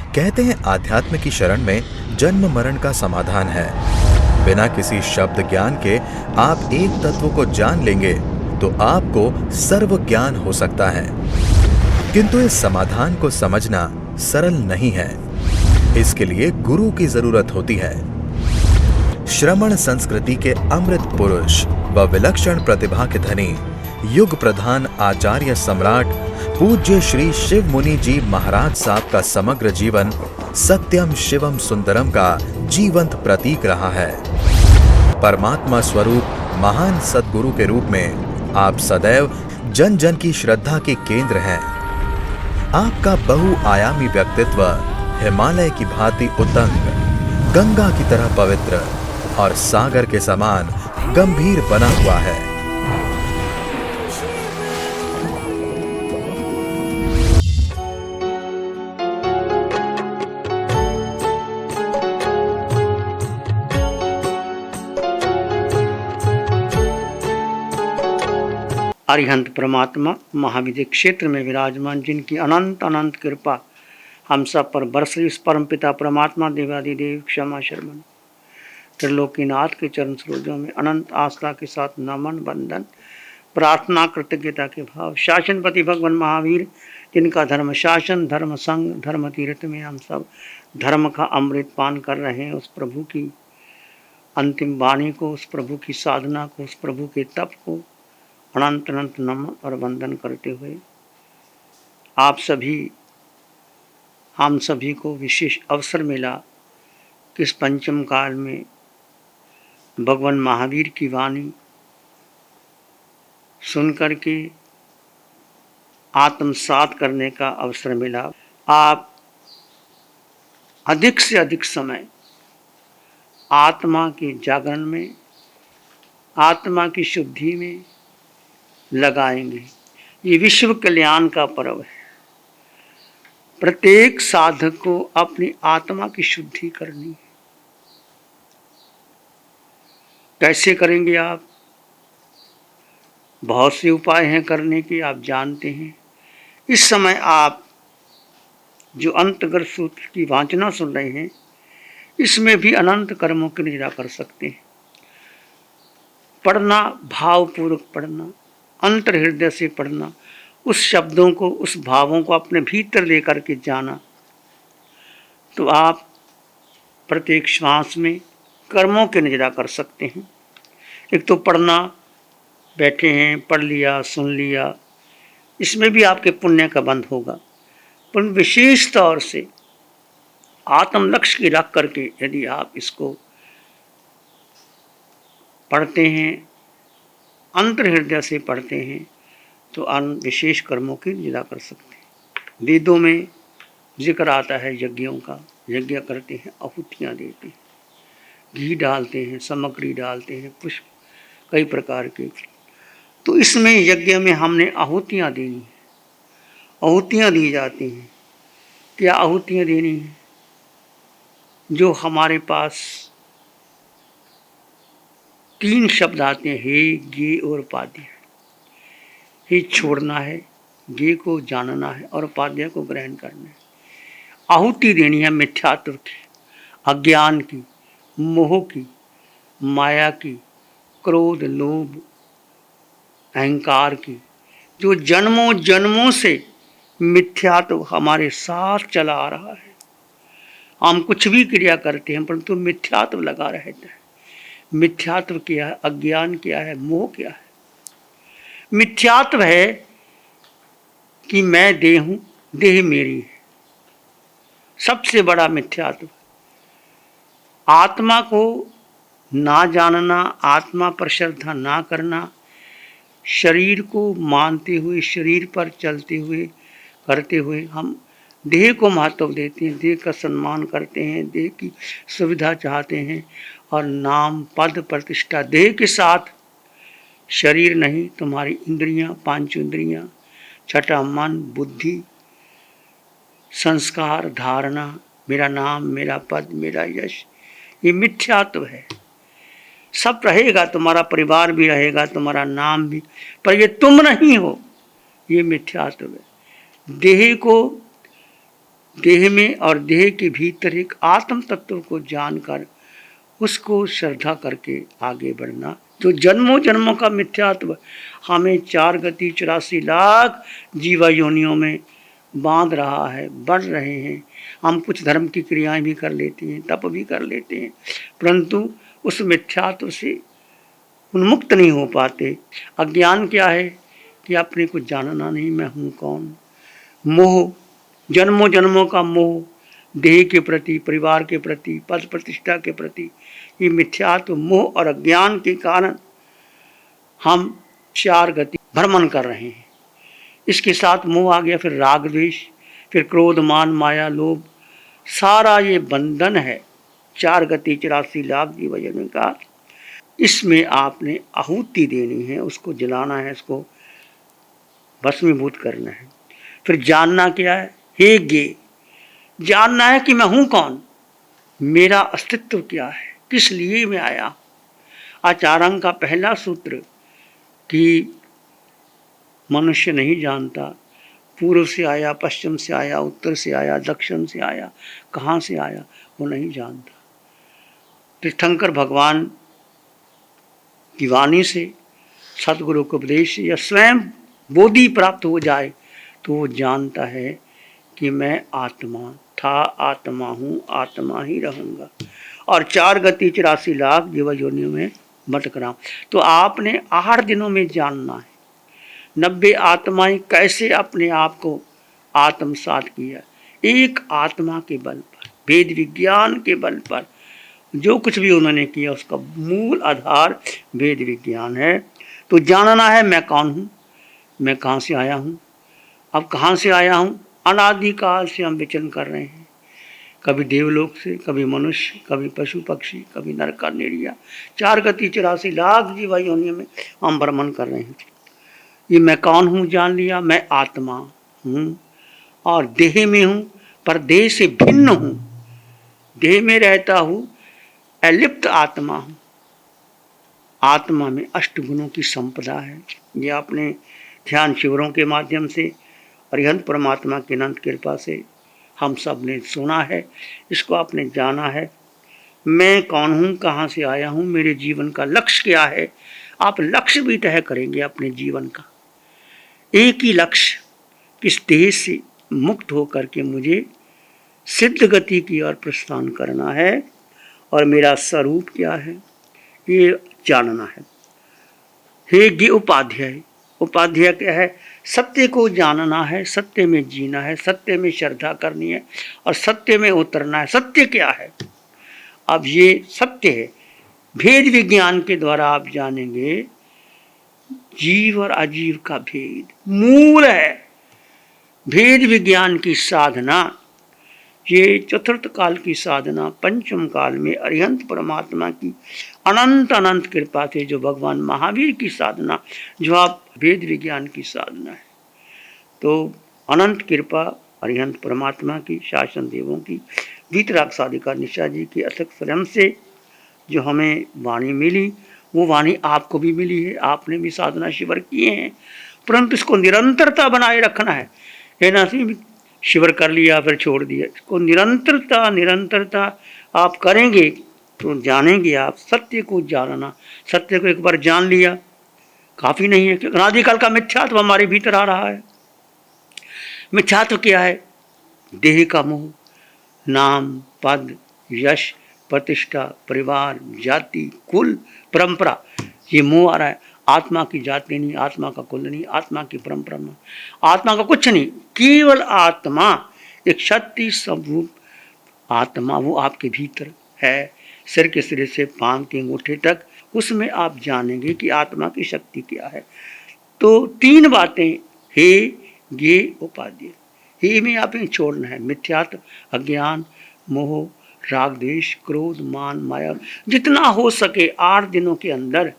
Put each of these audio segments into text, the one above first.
कहते हैं आध्यात्म की शरण में जन्म मरण का समाधान है। बिना किसी शब्द ज्ञान के आप एक तत्व को जान लेंगे तो आपको सर्व ज्ञान हो सकता है। किंतु इस समाधान को समझना सरल नहीं है। इसके लिए गुरु की जरूरत होती है। श्रमण संस्कृति के अमृत पुरुष व विलक्षण प्रतिभा के धनी युग प्रधान आचार्य सम्राट पूज्य श्री शिव मुनि जी महाराज साहब का समग्र जीवन सत्यम शिवम सुंदरम का जीवंत प्रतीक रहा है। परमात्मा स्वरूप महान सद्गुरु के रूप में आप सदैव जन जन की श्रद्धा के केंद्र हैं। आपका बहुआयामी व्यक्तित्व हिमालय की भांति उतंग, गंगा की तरह पवित्र और सागर के समान गंभीर बना हुआ है। अरिहंत परमात्मा महाविद्य क्षेत्र में विराजमान, जिनकी अनंत अनंत कृपा हम सब पर बरस रही, उस परम पिता परमात्मा देवादिदेव क्षमा शर्मन त्रिलोकीनाथ के चरण सरोजों में अनंत आस्था के साथ नमन वंदन प्रार्थना कृतज्ञता के भाव। शासनपति भगवान महावीर, जिनका धर्म शासन धर्म संग धर्म तीर्थ में हम सब धर्म का अमृत पान कर रहे हैं, उस प्रभु की अंतिम वाणी को, उस प्रभु की साधना को, उस प्रभु के तप को अनंत अनंत नमन और वंदन करते हुए आप सभी हम सभी को विशेष अवसर मिला कि इस पंचम काल में भगवान महावीर की वाणी सुनकर के आत्मसात करने का अवसर मिला। आप अधिक से अधिक समय आत्मा के जागरण में, आत्मा की शुद्धि में लगाएंगे। ये विश्व कल्याण का पर्व है। प्रत्येक साधक को अपनी आत्मा की शुद्धि करनी है। कैसे करेंगे आप? बहुत से उपाय हैं करने के, आप जानते हैं। इस समय आप जो अंतगर सूत्र की वाचना सुन रहे हैं, इसमें भी अनंत कर्मों की निद्रा कर सकते हैं। पढ़ना, भावपूर्वक पढ़ना, अंतर हृदय से पढ़ना, उस शब्दों को, उस भावों को अपने भीतर लेकर के जाना, तो आप प्रत्येक श्वास में कर्मों की निद्रा कर सकते हैं। एक तो पढ़ना, बैठे हैं, पढ़ लिया, सुन लिया, इसमें भी आपके पुण्य का बंध होगा। पर विशेष तौर से आत्म लक्ष्य की रख करके यदि आप इसको पढ़ते हैं, अंतर हृदय से पढ़ते हैं, तो विशेष कर्मों की निद्रा कर सकते हैं। वेदों में जिक्र आता है यज्ञों का। यज्ञ करते हैं, आहुतियाँ देते हैं, घी डालते हैं, सामग्री डालते हैं, पुष्प कई प्रकार के। तो इसमें यज्ञ में हमने आहुतियाँ देनी है। आहुतियाँ दी जाती हैं। क्या आहुतियाँ देनी है? जो हमारे पास 3 शब्द आते हैं, हे, गे और पाद्य। हे छोड़ना है, गे को जानना है और पाद्य को ग्रहण करना है। आहुति देनी है मिथ्यात्व की, अज्ञान की, मोह की, माया की, क्रोध, लोभ, अहंकार की, जो जन्मों जन्मों से मिथ्यात्व हमारे साथ चला आ रहा है। हम कुछ भी क्रिया करते हैं परंतु मिथ्यात्व लगा रहता है। मिथ्यात्व क्या है? अज्ञान क्या है? मोह क्या है? मिथ्यात्व है कि मैं देह हूं, देह मेरी है। सबसे बड़ा मिथ्यात्व। आत्मा को ना जानना, आत्मा पर श्रद्धा ना करना, शरीर को मानते हुए, शरीर पर चलते हुए, करते हुए हम देह को महत्व देते हैं, देह का सम्मान करते हैं, देह की सुविधा चाहते हैं और नाम, पद, प्रतिष्ठा देह के साथ। शरीर नहीं, तुम्हारी इंद्रियां, 5 इंद्रियां, छठा मन, बुद्धि, संस्कार, धारणा, मेरा नाम, मेरा पद, मेरा यश, ये मिथ्यात्व है। सब रहेगा, तुम्हारा परिवार भी रहेगा, तुम्हारा नाम भी, पर ये तुम नहीं हो, ये मिथ्यात्व है। देह को देह में और देह के भीतर एक आत्म तत्व को जानकर उसको श्रद्धा करके आगे बढ़ना। जो जन्मों जन्मों का मिथ्यात्व हमें 4 गति 84 लाख जीवा योनियों में बांध रहा है, बढ़ रहे हैं। हम कुछ धर्म की क्रियाएं भी कर लेते हैं, तप भी कर लेते हैं, परंतु उस मिथ्यात्व से उन्मुक्त नहीं हो पाते। अज्ञान क्या है कि अपने को जानना नहीं, मैं हूँ कौन। मोह, जन्मों जन्मों का मोह, देह के प्रति, परिवार के प्रति, पद प्रतिष्ठा के प्रति, ये मिथ्यात्व मोह और अज्ञान के कारण हम 4 गति भ्रमण कर रहे हैं। इसके साथ मोह आ गया, फिर राग द्वेष, फिर क्रोध मान माया लोभ, सारा ये बंधन है 4 गति 84 लाख जीवन का। इसमें आपने आहुति देनी है, उसको जलाना है, इसको भस्मीभूत करना है। फिर जानना क्या है, हे ज्ञे, जानना है कि मैं हूं कौन, मेरा अस्तित्व क्या है, किस लिए मैं आया। आचार्यांग का पहला सूत्र कि मनुष्य नहीं जानता, पूर्व से आया, पश्चिम से आया, उत्तर से आया, दक्षिण से आया, कहाँ से आया वो नहीं जानता। तीर्थंकर भगवान की वाणी से, सदगुरु के उपदेश से या स्वयं बोधि प्राप्त हो जाए तो वो जानता है कि मैं आत्मा था, आत्मा हूँ, आत्मा ही रहूँगा और 4 गति 84 लाख जीव योनियों में भटक रहा हूँ। तो आपने 8 दिनों में जानना है 90 आत्माएं कैसे अपने आप को आत्मसात किया। एक आत्मा के बल पर, वेद विज्ञान के बल पर जो कुछ भी उन्होंने किया उसका मूल आधार वेद विज्ञान है। तो जानना है मैं कौन हूँ, मैं कहाँ से आया हूँ। अब कहाँ से आया हूँ, अनादिकाल से हम विचरण कर रहे हैं, कभी देवलोक से, कभी मनुष्य, कभी पशु पक्षी, कभी नरक निरिया, 4 गति 84 लाख जीवा योनियों में हम भ्रमण कर रहे हैं। ये मैं कौन हूँ जान लिया, मैं आत्मा हूँ और देह में हूँ पर देह से भिन्न हूँ, देह में रहता हूँ, अलिप्त आत्मा हूँ। आत्मा में 8 गुणों की संपदा है। ये आपने ध्यान शिविरों के माध्यम से अरिहंत परमात्मा की अनंत कृपा से हम सब ने सुना है, इसको आपने जाना है। मैं कौन हूँ, कहाँ से आया हूँ, मेरे जीवन का लक्ष्य क्या है। आप लक्ष्य भी तय करेंगे अपने जीवन का, एक ही लक्ष्य, इस देह से मुक्त होकर के मुझे सिद्ध गति की ओर प्रस्थान करना है और मेरा स्वरूप क्या है ये जानना है। हे ज्ञ उपाध्याय, उपाध्याय क्या है, सत्य को जानना है, सत्य में जीना है, सत्य में श्रद्धा करनी है और सत्य में उतरना है। सत्य क्या है, अब ये सत्य है, भेद विज्ञान के द्वारा आप जानेंगे। जीव और अजीव का भेद मूल है। भेद विज्ञान की साधना, ये चतुर्थ काल की साधना, पंचम काल में अरिहंत परमात्मा की अनंत अनंत कृपा से जो भगवान महावीर की साधना, जो आप वेद विज्ञान की साधना है। तो अनंत कृपा अरिहंत परमात्मा की, शासन देवों की, वीतराग साधिका निशा जी की अथक स्वयं से जो हमें वाणी मिली, वो वाणी आपको भी मिली है। आपने भी साधना शिविर किए हैं, परंतु इसको निरंतरता बनाए रखना है। ये ना शिविर कर लिया फिर छोड़ दिया, इसको निरंतरता आप करेंगे तो जानेंगे आप सत्य को जानना। सत्य को एक बार जान लिया काफ़ी नहीं है, क्योंकि अनादिकाल का मिथ्यात्व हमारे भीतर आ रहा है। मिथ्यात्व क्या है, देह का मोह, नाम पद यश प्रतिष्ठा परिवार जाति कुल परंपरा, ये मोह आ रहा है। आत्मा की जाति नहीं, आत्मा का कुल नहीं, आत्मा की परंपरा नहीं, आत्मा का कुछ नहीं, केवल आत्मा एक शक्ति स्वरूप आत्मा, वो आपके भीतर है, सिर के सिरे से पांव के अंगूठे तक, उसमें आप जानेंगे कि आत्मा की शक्ति क्या है। तो 3 बातें, हे ये उपाध्याय, हे में आप छोड़ना है मिथ्यात्व, अज्ञान, मोह, राग द्वेष, क्रोध, मान, माया, जितना हो सके 8 दिनों के अंदर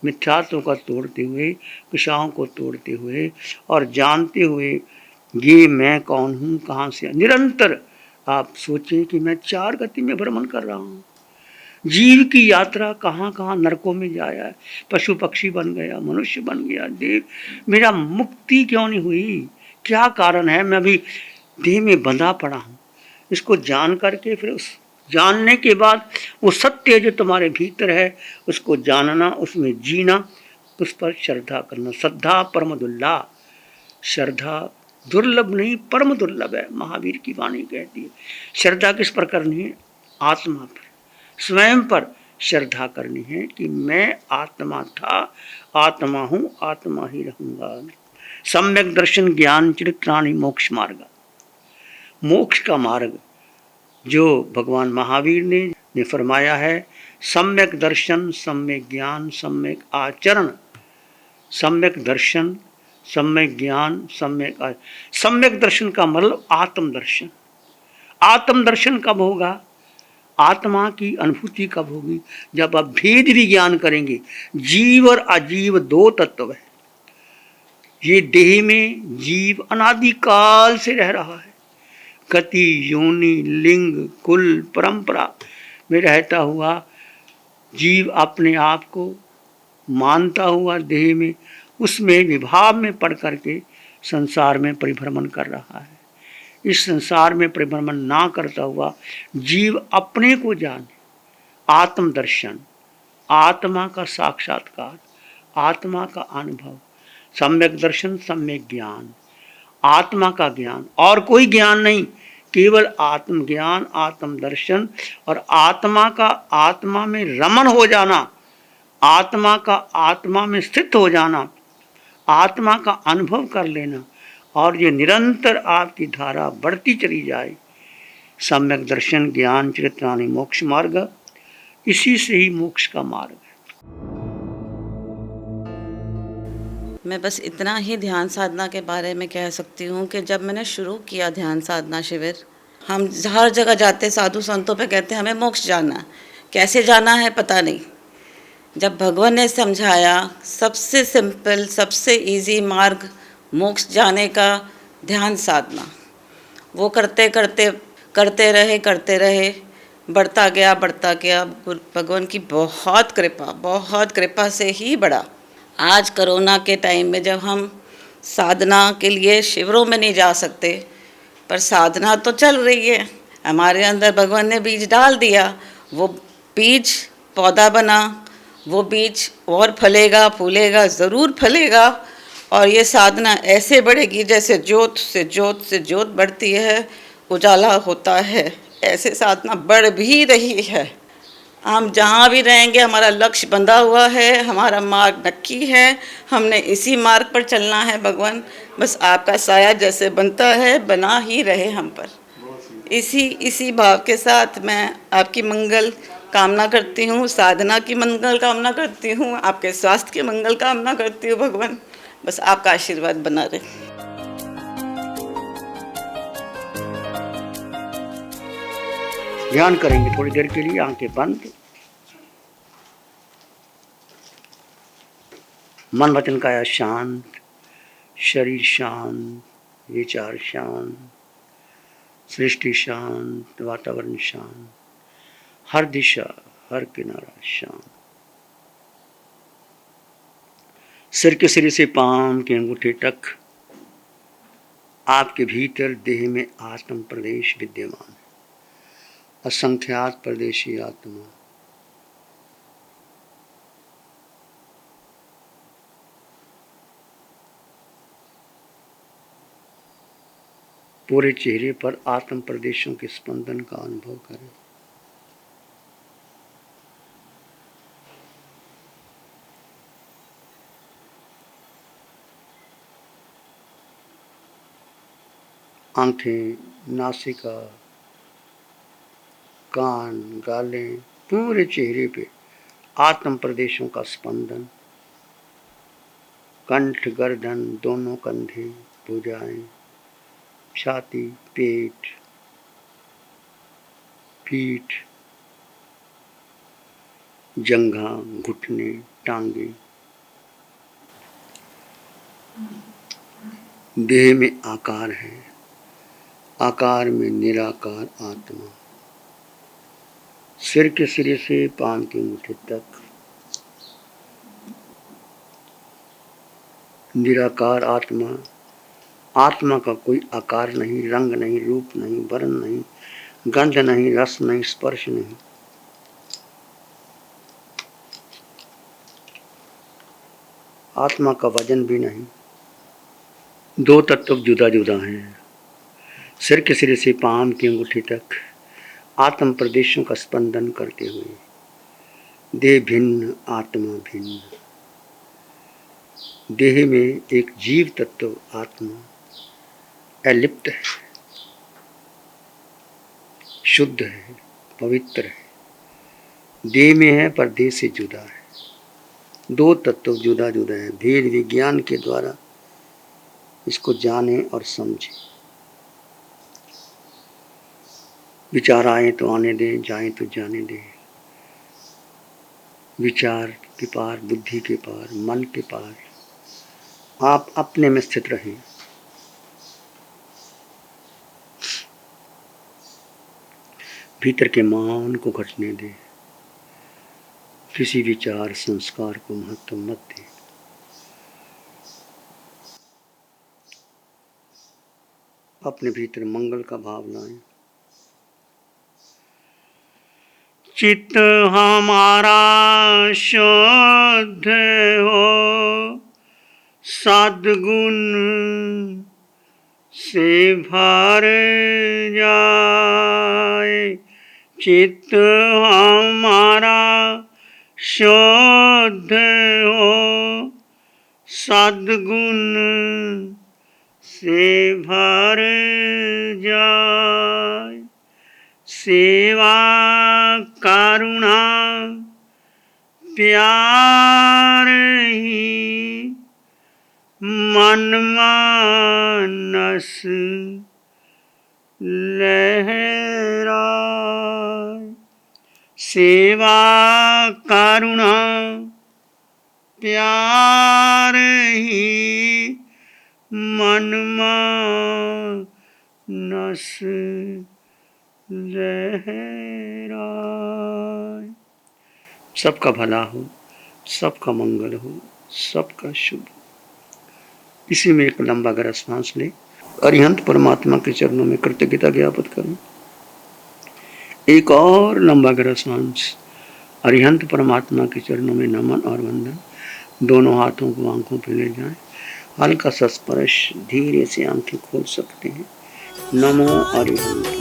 मिथ्यात्व का तोड़ते हुए, कुशाओं को तोड़ते हुए और जानते हुए ये मैं कौन हूँ, कहाँ से। निरंतर आप सोचें कि मैं 4 गति में भ्रमण कर रहा हूँ। जीव की यात्रा कहाँ कहाँ नरकों में जाया है, पशु पक्षी बन गया, मनुष्य बन गया, देव, मेरा मुक्ति क्यों नहीं हुई, क्या कारण है। मैं अभी देह में बंधा पड़ा हूँ, इसको जान करके फिर उस जानने के बाद वो सत्य जो तुम्हारे भीतर है उसको जानना, उसमें जीना, उस पर श्रद्धा करना। श्रद्धा परम दुर्लभ, श्रद्धा दुर्लभ नहीं परम दुर्लभ है, महावीर की वाणी कहती है। श्रद्धा किस पर करनी है? आत्मा पर, स्वयं पर श्रद्धा करनी है कि मैं आत्मा था, आत्मा हूं, आत्मा ही रहूंगा। सम्यक दर्शन ज्ञान चरित्राणि मोक्ष मार्ग, मोक्ष का मार्ग जो भगवान महावीर ने फरमाया है, सम्यक दर्शन, सम्यक ज्ञान, सम्यक आचरण। सम्यक दर्शन, सम्यक ज्ञान, सम्यक दर्शन का मतलब आत्मदर्शन। आत्मदर्शन कब होगा? आत्मा की अनुभूति कब होगी? जब आप भेद विज्ञान करेंगे। जीव और अजीव दो तत्व है। ये देह में जीव अनादिकाल से रह रहा है, गति, योनि, लिंग, कुल, परंपरा में रहता हुआ जीव अपने आप को मानता हुआ देह में, उसमें विभाव में पड़ करके संसार में परिभ्रमण कर रहा है। इस संसार में परिभ्रमण ना करता हुआ जीव अपने को जाने, आत्मदर्शन, आत्मा का साक्षात्कार, आत्मा का अनुभव, सम्यक दर्शन, सम्यक ज्ञान, आत्मा का ज्ञान, और कोई ज्ञान नहीं, केवल आत्मज्ञान, आत्मदर्शन और आत्मा का आत्मा में रमण हो जाना, आत्मा का आत्मा में स्थित हो जाना, आत्मा का अनुभव कर लेना, और ये निरंतर आपकी धारा बढ़ती चली जाए। सम्यक दर्शन ज्ञान चरित्राणि मोक्ष मार्ग, इसी से ही मोक्ष का मार्ग है। मैं बस इतना ही ध्यान साधना के बारे में कह सकती हूँ कि जब मैंने शुरू किया ध्यान साधना शिविर, हम हर जगह जाते साधु संतों पे कहते हमें मोक्ष जाना है, कैसे जाना है पता नहीं। जब भगवान ने समझाया सबसे सिंपल, सबसे इजी मार्ग मोक्ष जाने का ध्यान साधना, वो करते रहे, बढ़ता गया। भगवान की बहुत कृपा से ही बढ़ा। आज कोरोना के टाइम में जब हम साधना के लिए शिविरों में नहीं जा सकते, पर साधना तो चल रही है, हमारे अंदर भगवान ने बीज डाल दिया, वो बीज पौधा बना, वो बीज और फलेगा, फूलेगा, ज़रूर फलेगा। और ये साधना ऐसे बढ़ेगी जैसे ज्योत से ज्योत बढ़ती है, उजाला होता है, ऐसे साधना बढ़ भी रही है। हम जहाँ भी रहेंगे हमारा लक्ष्य बंधा हुआ है, हमारा मार्ग नक्की है, हमने इसी मार्ग पर चलना है। भगवान बस आपका साया जैसे बनता है बना ही रहे हम पर। इसी भाव के साथ मैं आपकी मंगल कामना करती हूँ, साधना की मंगल कामना करती हूँ, आपके स्वास्थ्य की मंगल कामना करती हूँ। भगवान बस आपका आशीर्वाद बना रहे। ध्यान करेंगे थोड़ी देर के लिए, आंखें बंद, मन वचन काया शांत, शरीर शांत, विचार शांत, सृष्टि शांत, वातावरण शांत, हर दिशा, हर किनारा शांत। सिर के सिरे से पांव के अंगूठे तक आपके भीतर देह में आत्म प्रदेश विद्यमान है, असंख्यात प्रदेशी आत्मा। पूरे चेहरे पर आत्म प्रदेशों के स्पंदन का अनुभव करें। आंखें, नासिका, कान, गालें, पूरे चेहरे पे आत्म प्रदेशों का स्पंदन। कंठ, गर्दन, दोनों कंधे, भुजाएं, छाती, पेट, पीठ, जंघा, घुटने, टांगे। देह में आकार है, आकार में निराकार आत्मा। सिर के सिरे से पांव के अंगूठे तक निराकार आत्मा। आत्मा का कोई आकार नहीं, रंग नहीं, रूप नहीं, वर्ण नहीं, गंध नहीं, रस नहीं, स्पर्श नहीं। आत्मा का वजन भी नहीं। दो तत्व जुदा जुदा हैं। सिर के सिरे से पाम की अंगूठी तक आत्म प्रदेशों का स्पंदन करते हुए देह भिन्न, आत्मा भिन्न। देह में एक जीव तत्व आत्मा अलिप्त है, शुद्ध है, पवित्र है। देह में है पर देह से जुदा है। दो तत्व जुदा जुदा है। भेद विज्ञान के द्वारा इसको जाने और समझे। विचार आए तो आने दें, जाए तो जाने दें। विचार के पार, बुद्धि के पार, मन के पार आप अपने में स्थित रहें। भीतर के मौन को घटने दें। किसी विचार संस्कार को महत्व मत दें। अपने भीतर मंगल का भाव लाएं। चित्त हमारा शुद्ध हो, सद्गुण से भर जाए। चित्त हमारा शुद्ध हो, सद्गुण से भर जाए। सेवा करुणा प्यार ही मन मानस लहराए। सेवा करुणा प्यार ही मन मानस लहराए। सबका भला हो, सबका मंगल हो, सबका शुभ। इसी में एक लंबा गहरा सांस ले। अरिहंत परमात्मा के चरणों में कृतज्ञता ज्ञापित करूं। एक और लंबा गहरा सांस। अरिहंत परमात्मा के चरणों में नमन और वंदन। दोनों हाथों को आंखों पर ले जाएं। हल्का सा स्पर्श, धीरे से आंखें खोल सकते हैं। नमो अरिहंत।